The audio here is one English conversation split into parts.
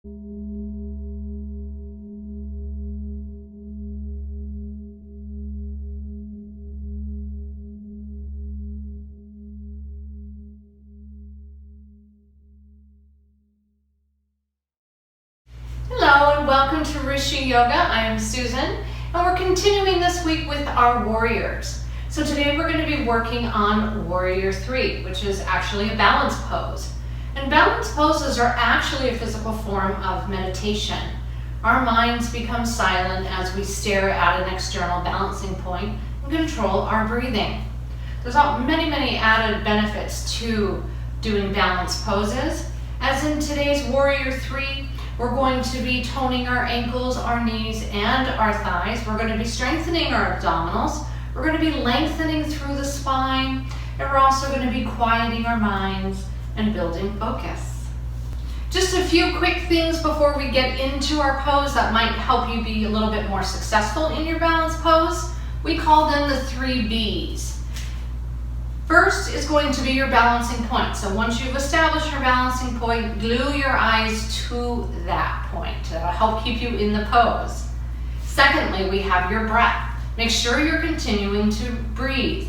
Hello and welcome to Rishi Yoga. I am Susan and we're continuing this week with our warriors. So today we're going to be working on Warrior 3, which is actually a balance pose. And balance poses are actually a physical form of meditation. Our minds become silent as we stare at an external balancing point and control our breathing. There's many added benefits to doing balance poses. As in today's Warrior 3, we're going to be toning our ankles, our knees, and our thighs. We're going to be strengthening our abdominals. We're going to be lengthening through the spine. And we're also going to be quieting our minds and building focus. Just a few quick things before we get into our pose that might help you be a little bit more successful in your balance pose. We call them the 3 B's. First is going to be your balancing point. So once you've established your balancing point, glue your eyes to that point. That'll help keep you in the pose. Secondly, we have your breath. Make sure you're continuing to breathe.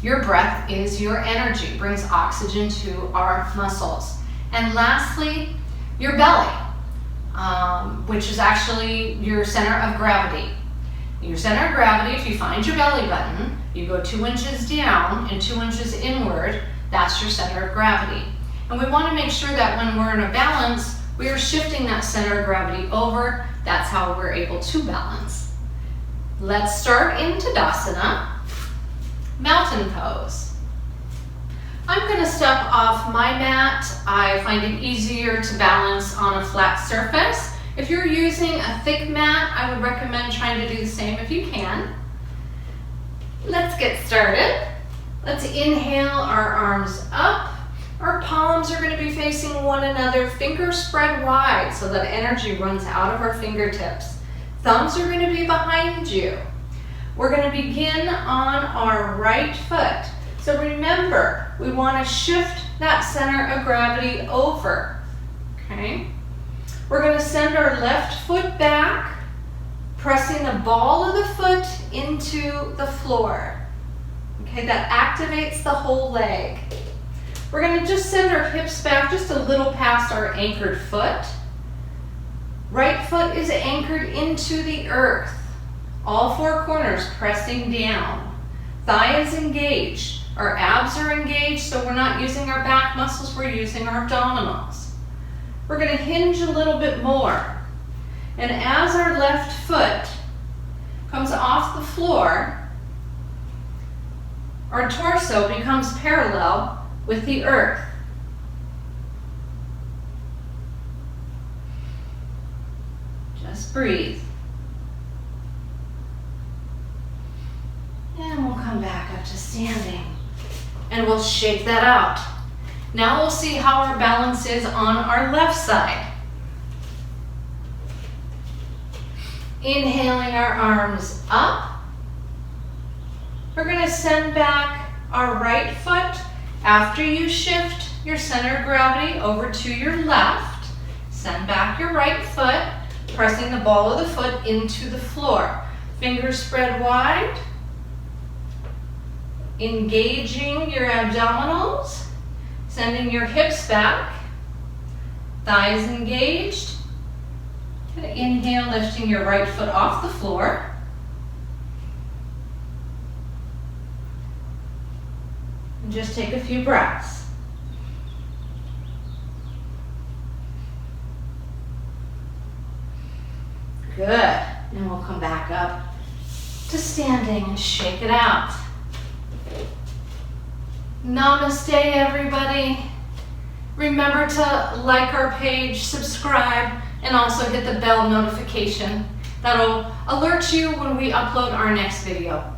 Your breath is your energy, brings oxygen to our muscles. And lastly, your belly, which is actually your center of gravity. Your center of gravity, if you find your belly button, you go 2 inches down and 2 inches inward, that's your center of gravity. And we want to make sure that when we're in a balance, we are shifting that center of gravity over. That's how we're able to balance. Let's start in Tadasana, mountain pose. I'm going to step off my mat. I find it easier to balance on a flat surface. If you're using a thick mat, I would recommend trying to do the same if you can. Let's get started. Let's inhale our arms up. Our palms are going to be facing one another, fingers spread wide so that energy runs out of our fingertips. Thumbs are going to be behind you. We're going to begin on our right foot. So remember, we want to shift that center of gravity over. Okay? We're going to send our left foot back, pressing the ball of the foot into the floor. Okay, that activates the whole leg. We're going to just send our hips back just a little past our anchored foot. Right foot is anchored into the earth. All 4 corners pressing down. Thigh is engaged. Our abs are engaged, so we're not using our back muscles, we're using our abdominals. We're going to hinge a little bit more. And as our left foot comes off the floor, our torso becomes parallel with the earth. Just breathe. And we'll come back up to standing. And we'll shake that out. Now we'll see how our balance is on our left side. Inhaling our arms up. We're going to send back our right foot after you shift your center of gravity over to your left. Send back your right foot, pressing the ball of the foot into the floor. Fingers spread wide. Engaging your abdominals. Sending your hips back, thighs engaged. Inhale, lifting your right foot off the floor. And just take a few breaths. Good. And we'll come back up to standing and shake it out. Namaste, everybody. Remember to like our page, subscribe, and also hit the bell notification. That'll alert you when we upload our next video.